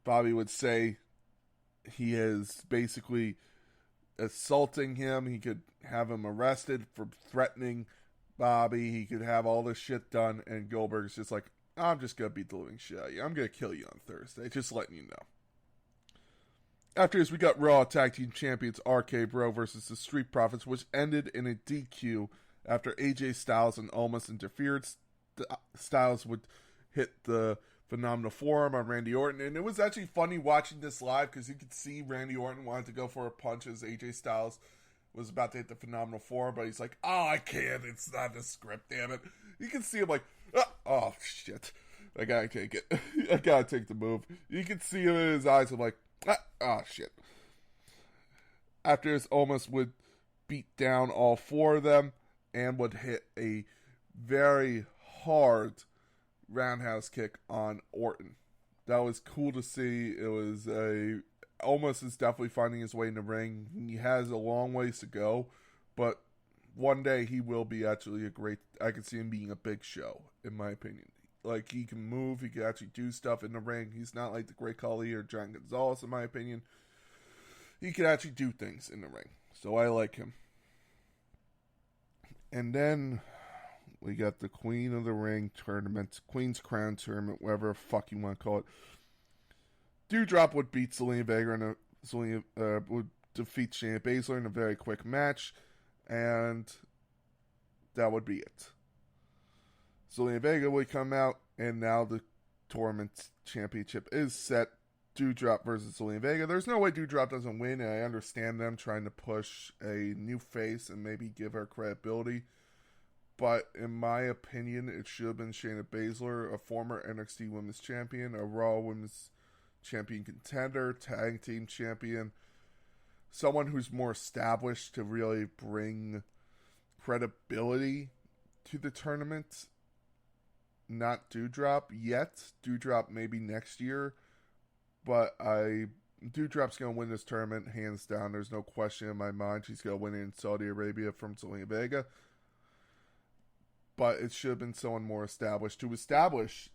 Bobby would say he is basically assaulting him. He could have him arrested for threatening Bobby. He could have all this shit done, and Goldberg's just like, I'm just gonna beat the living shit out of you. I'm gonna kill you on Thursday. Just letting you know. After this, we got Raw Tag Team Champions RK Bro versus the Street Profits, which ended in a DQ after AJ Styles and Almost interfered. Styles would hit the phenomenal forearm on Randy Orton, and it was actually funny watching this live because you could see Randy Orton wanted to go for a punch as AJ Styles was about to hit the phenomenal forearm, but he's like, oh, I can't, it's not a script, damn it. You can see him like, oh shit, I gotta take it. I gotta take the move. You can see him in his eyes, I'm like, oh shit. After this, Almost would beat down all four of them and would hit a very hard roundhouse kick on Orton. That was cool to see. It was Almost is definitely finding his way in the ring. He has a long ways to go, but one day he will be actually I can see him being a big show, in my opinion. Like, he can move, he can actually do stuff in the ring. He's not like the Great Khali or John Gonzalez, in my opinion. He can actually do things in the ring. So I like him. And then we got the Queen of the Ring tournament, Queen's Crown tournament, whatever the fuck you want to call it. Doudrop would beat Zelina Vega and would defeat Shayna Baszler in a very quick match, and that would be it. Zelina Vega would come out, and now the tournament championship is set. Doudrop versus Zelina Vega. There's no way Doudrop doesn't win, and I understand them trying to push a new face and maybe give her credibility. But in my opinion, it should have been Shayna Baszler, a former NXT Women's Champion, a Raw Women's Champion contender, tag team champion, someone who's more established to really bring credibility to the tournament. Not Doudrop yet. Doudrop maybe next year. But Doudrop's going to win this tournament, hands down. There's no question in my mind. She's going to win it in Saudi Arabia from Zelina Vega. But it should have been someone more established. To establish,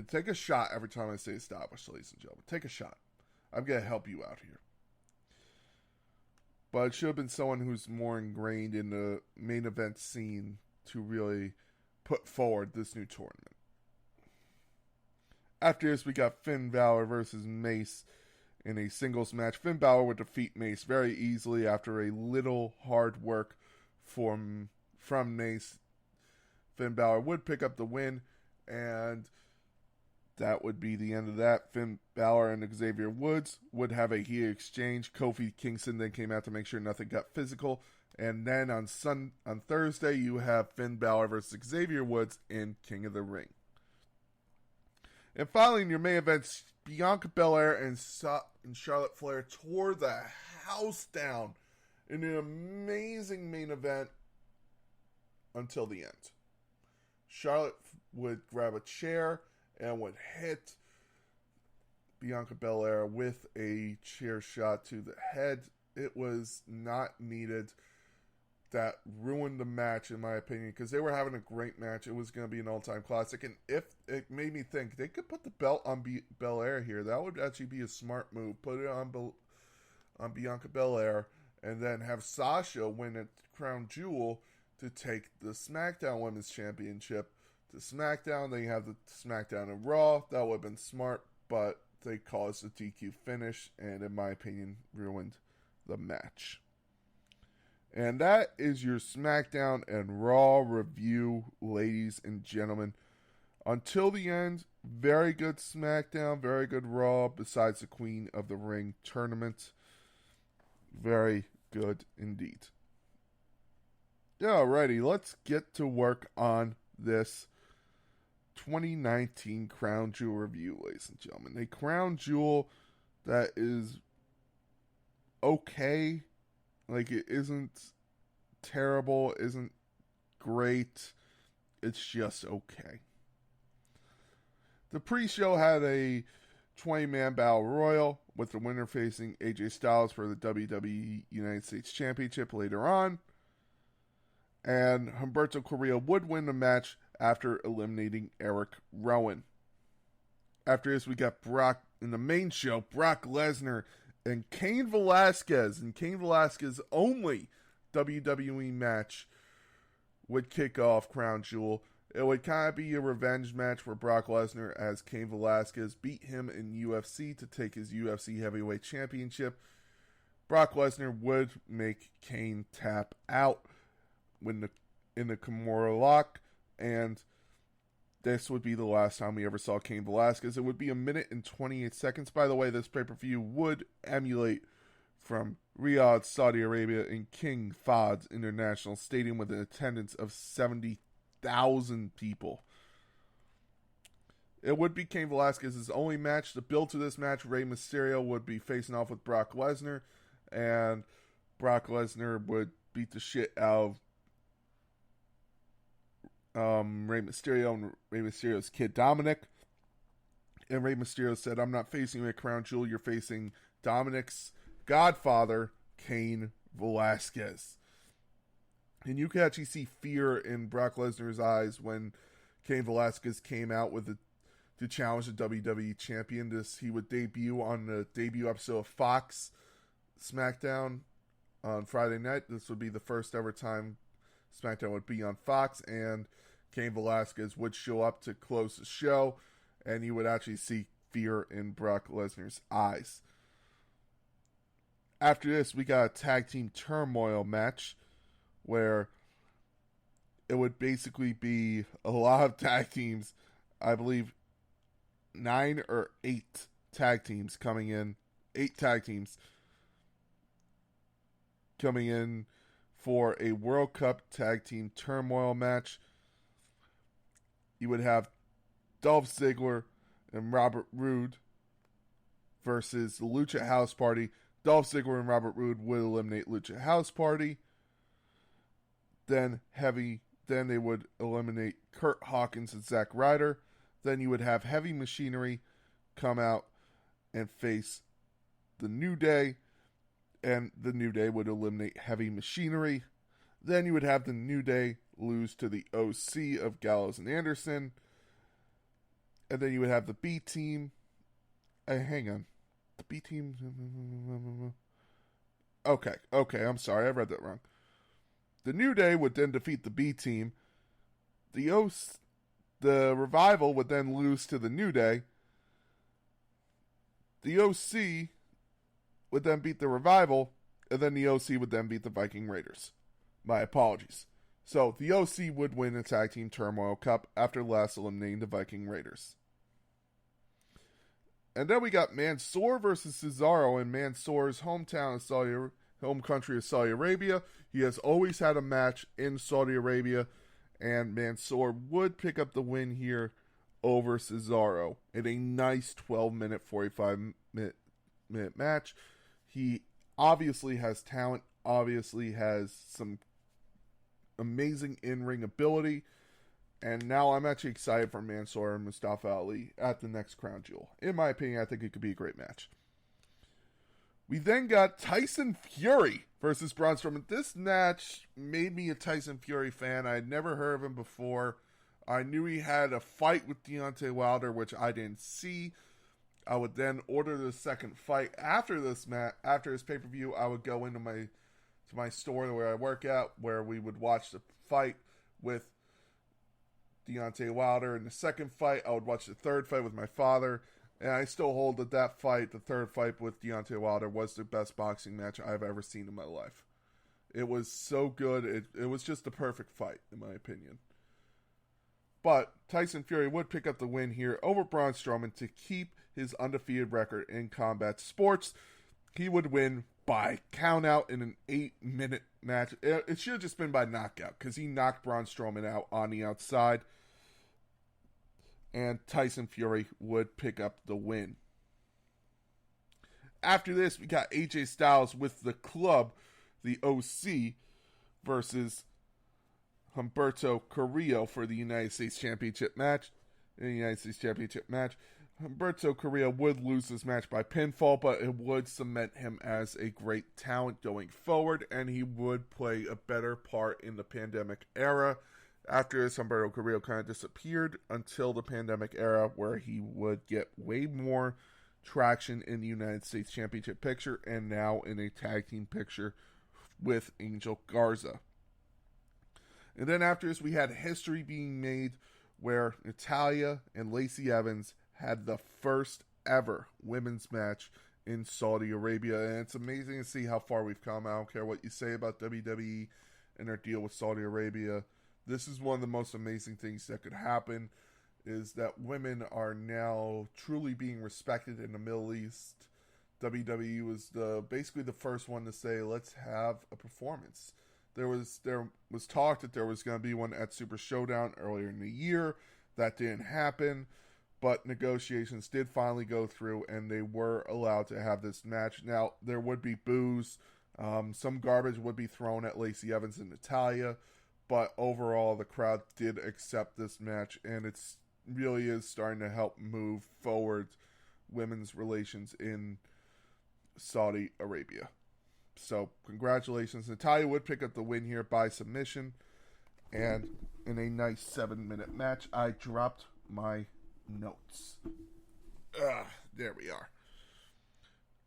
take a shot every time I say established, ladies and gentlemen. Take a shot. I'm going to help you out here. But it should have been someone who's more ingrained in the main event scene to really put forward this new tournament. After this, we got Finn Balor versus Mace in a singles match. Finn Balor would defeat Mace very easily after a little hard work from Mace. Finn Balor would pick up the win, and that would be the end of that. Finn Balor and Xavier Woods would have a heated exchange. Kofi Kingston then came out to make sure nothing got physical. And then on Thursday, you have Finn Balor versus Xavier Woods in King of the Ring. And finally, in your main events, Bianca Belair and Charlotte Flair tore the house down in an amazing main event until the end. Charlotte would grab a chair and would hit Bianca Belair with a chair shot to the head. It was not needed. That ruined the match, in my opinion, because they were having a great match. It was going to be an all-time classic, and if it made me think they could put the belt on Belair here, that would actually be a smart move. Put it on Bianca Belair, and then have Sasha win a Crown Jewel to take the SmackDown Women's Championship to SmackDown. Then you have the SmackDown and Raw. That would have been smart, but they caused a DQ finish, and in my opinion, ruined the match. And that is your SmackDown and Raw review, ladies and gentlemen. Until the end, very good SmackDown, very good Raw, besides the Queen of the Ring tournament. Very good indeed. Alrighty, let's get to work on this 2019 Crown Jewel review, ladies and gentlemen. A Crown Jewel that is okay. Like, it isn't terrible, isn't great. It's just okay. The pre-show had a 20-man battle royal with the winner facing AJ Styles for the WWE United States Championship later on. And Humberto Carrillo would win the match after eliminating Eric Rowan. After this, we got Brock in the main show, Brock Lesnar and Cain Velasquez. And Cain Velasquez's only WWE match would kick off Crown Jewel. It would kind of be a revenge match where Brock Lesnar, as Cain Velasquez, beat him in UFC to take his UFC Heavyweight Championship. Brock Lesnar would make Cain tap out in the Kimura lock, and this would be the last time we ever saw Cain Velasquez. It would be 1 minute and 28 seconds. By the way, this pay-per-view would emulate from Riyadh, Saudi Arabia, in King Fahd's International Stadium with an attendance of 70,000 people. It would be Cain Velasquez's only match. The build to this match, Rey Mysterio would be facing off with Brock Lesnar, and Brock Lesnar would beat the shit out of Rey Mysterio and Rey Mysterio's kid Dominic. And Rey Mysterio said, "I'm not facing you at Crown Jewel, you're facing Dominic's godfather, Cain Velasquez." And you can actually see fear in Brock Lesnar's eyes when Cain Velasquez came out with to challenge the WWE champion. He would debut on the debut episode of Fox SmackDown on Friday night. This would be the first ever time SmackDown would be on Fox, and Cain Velasquez would show up to close the show, and you would actually see fear in Brock Lesnar's eyes. After this, we got a tag team turmoil match where it would basically be a lot of tag teams. I believe 9 or 8 tag teams coming in. 8 tag teams coming in for a World Cup Tag Team Turmoil match. You would have Dolph Ziggler and Robert Roode versus the Lucha House Party. Dolph Ziggler and Robert Roode would eliminate Lucha House Party. Then they would eliminate Kurt Hawkins and Zack Ryder. Then you would have Heavy Machinery come out and face the New Day, and the New Day would eliminate Heavy Machinery. Then you would have the New Day lose to the OC of Gallows and Anderson. And then you would have the B Team. Hang on. The B Team. Okay, I'm sorry. I read that wrong. The New Day would then defeat the B Team. The Revival would then lose to the New Day. The OC would then beat the Revival, and then the OC would then beat the Viking Raiders. My apologies. So, the OC would win the Tag Team Turmoil Cup after last eliminating the Viking Raiders. And then we got Mansoor versus Cesaro in Mansoor's home country of Saudi Arabia. He has always had a match in Saudi Arabia, and Mansoor would pick up the win here over Cesaro in a nice 12-minute, 45-minute match. He obviously has talent, obviously has some amazing in-ring ability, and now I'm actually excited for Mansoor and Mustafa Ali at the next Crown Jewel. In my opinion, I think it could be a great match. We then got Tyson Fury versus Braun Strowman. This match made me a Tyson Fury fan. I had never heard of him before. I knew he had a fight with Deontay Wilder, which I didn't see. I would then order the second fight after this after his pay-per-view. I would go into my store where I work out, where we would watch the fight with Deontay Wilder. In the second fight, I would watch the third fight with my father. And I still hold that fight, the third fight with Deontay Wilder, was the best boxing match I've ever seen in my life. It was so good. It was just the perfect fight, in my opinion. But Tyson Fury would pick up the win here over Braun Strowman to keep his undefeated record in combat sports. He would win by countout in an 8-minute match. It should have just been by knockout, because he knocked Braun Strowman out on the outside. And Tyson Fury would pick up the win. After this, we got AJ Styles with the Club, the OC, versus Humberto Carrillo for the United States Championship match. Humberto Carrillo would lose this match by pinfall, but it would cement him as a great talent going forward, and he would play a better part in the pandemic era. After this, Humberto Carrillo kind of disappeared until the pandemic era, where he would get way more traction in the United States Championship picture and now in a tag team picture with Angel Garza. And then after this, we had history being made where Natalya and Lacey Evans had the first ever women's match in Saudi Arabia. And it's amazing to see how far we've come. I don't care what you say about WWE and their deal with Saudi Arabia. This is one of the most amazing things that could happen, is that women are now truly being respected in the Middle East. WWE was basically the first one to say, let's have a performance. There was talk that there was going to be one at Super Showdown earlier in the year. That didn't happen, but negotiations did finally go through, and they were allowed to have this match. Now, there would be boos. Some garbage would be thrown at Lacey Evans and Natalya, but overall, the crowd did accept this match, and it's really is starting to help move forward women's relations in Saudi Arabia. So, congratulations. Natalya would pick up the win here by submission. And in a nice 7-minute match, I dropped my notes. There we are.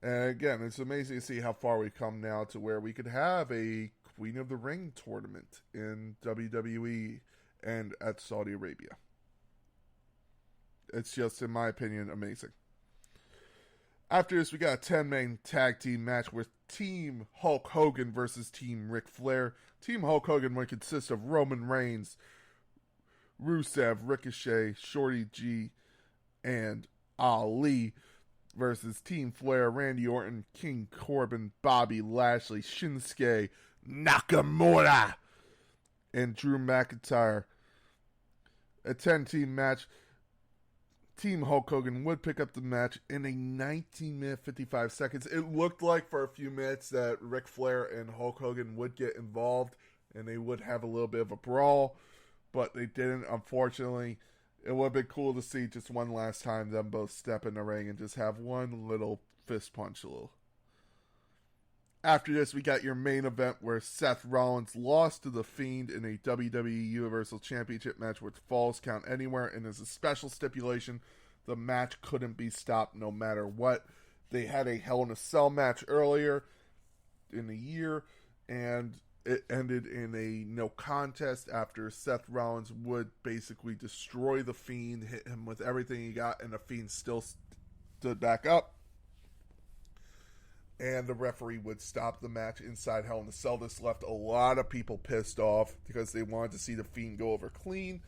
And again, it's amazing to see how far we've come now to where we could have a Queen of the Ring tournament in WWE and at Saudi Arabia. It's just, in my opinion, amazing. After this, we got a 10-man tag team match with Team Hulk Hogan versus Team Ric Flair. Team Hulk Hogan would consist of Roman Reigns, Rusev, Ricochet, Shorty G, and Ali versus Team Flair, Randy Orton, King Corbin, Bobby Lashley, Shinsuke Nakamura, and Drew McIntyre. A 10-team match. Team Hulk Hogan would pick up the match in a 19-minute, 55 seconds. It looked like for a few minutes that Ric Flair and Hulk Hogan would get involved and they would have a little bit of a brawl, but they didn't, unfortunately. It would have been cool to see just one last time them both step in the ring and just have one little fist punch a little. After this, we got your main event where Seth Rollins lost to The Fiend in a WWE Universal Championship match with Falls Count Anywhere, and as a special stipulation, the match couldn't be stopped no matter what. They had a Hell in a Cell match earlier in the year, and it ended in a no contest after Seth Rollins would basically destroy The Fiend, hit him with everything he got, and The Fiend still stood back up. And the referee would stop the match inside Hell in a Cell. This left a lot of people pissed off because they wanted to see The Fiend go over clean.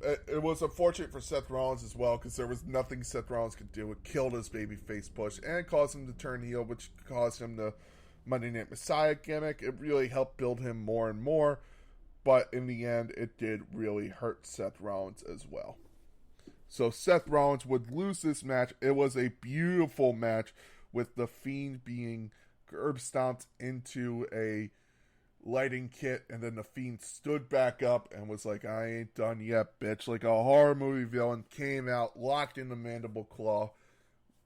It was unfortunate for Seth Rollins as well because there was nothing Seth Rollins could do. It killed his babyface push and caused him to turn heel, which caused him the Monday Night Messiah gimmick. It really helped build him more and more, but in the end, it did really hurt Seth Rollins as well. So Seth Rollins would lose this match. It was a beautiful match, with The Fiend being curb stomped into a lighting kit, and then The Fiend stood back up and was like, I ain't done yet, bitch. Like a horror movie villain, came out, locked in the mandible claw,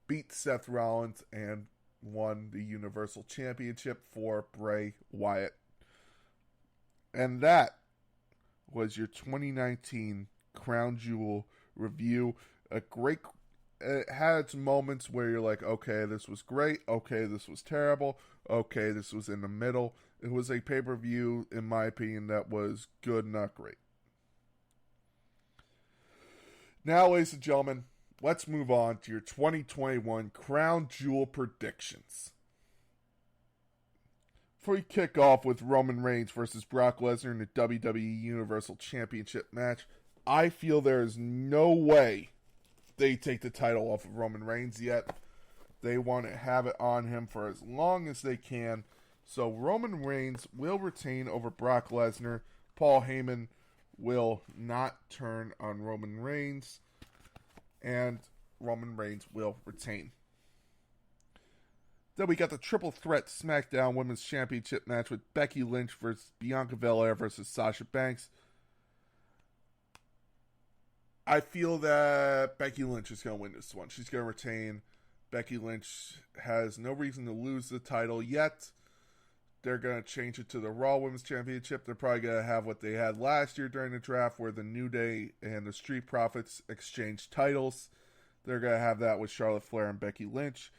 beat Seth Rollins, and won the Universal Championship for Bray Wyatt. And that was your 2019 Crown Jewel review. It had its moments where you're like, okay, this was great. Okay, this was terrible. Okay, this was in the middle. It was a pay-per-view, in my opinion, that was good, not great. Now, ladies and gentlemen, let's move on to your 2021 Crown Jewel predictions. Before we kick off with Roman Reigns versus Brock Lesnar in the WWE Universal Championship match, I feel there is no way they take the title off of Roman Reigns yet. They want to have it on him for as long as they can. So Roman Reigns will retain over Brock Lesnar. Paul Heyman will not turn on Roman Reigns. And Roman Reigns will retain. Then we got the Triple Threat SmackDown Women's Championship match with Becky Lynch versus Bianca Belair versus Sasha Banks. I feel that Becky Lynch is going to win this one. She's going to retain. Becky Lynch has no reason to lose the title yet. They're going to change it to the Raw Women's Championship. They're probably going to have what they had last year during the draft where the New Day and the Street Profits exchanged titles. They're going to have that with Charlotte Flair and Becky Lynch.